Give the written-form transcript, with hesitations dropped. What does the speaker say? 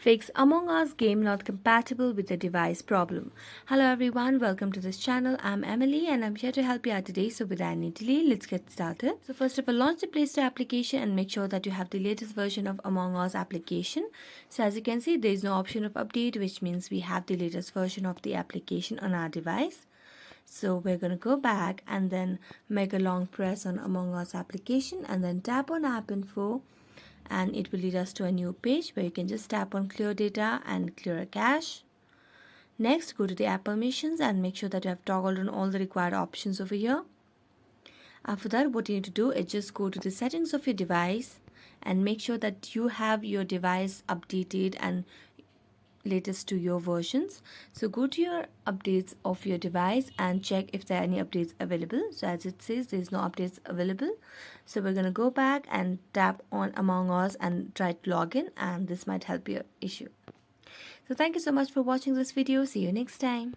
Fix Among Us game not compatible with the device problem. Hello everyone, welcome to this channel. I'm Emily and I'm here to help you out today. So without any delay, let's get started. So first of all, launch the Play Store application and make sure that you have the latest version of Among Us application. So as you can see, there is no option of update, which means we have the latest version of the application on our device. So we're going to go back and then make a long press on Among Us application and then tap on app info, and it will lead us to a new page where you can just tap on clear data and clear a cache. Next, go to the app permissions and make sure that you have toggled on all the required options over here. After that, what you need to do is just go to the settings of your device and make sure that you have your device updated and latest to your versions. So go to your updates of your device and check if there are any updates available. So as it says, there's no updates available. So we're going to go back and tap on Among Us and try to log in, and this might help your issue. So thank you so much for watching this video. See you next time.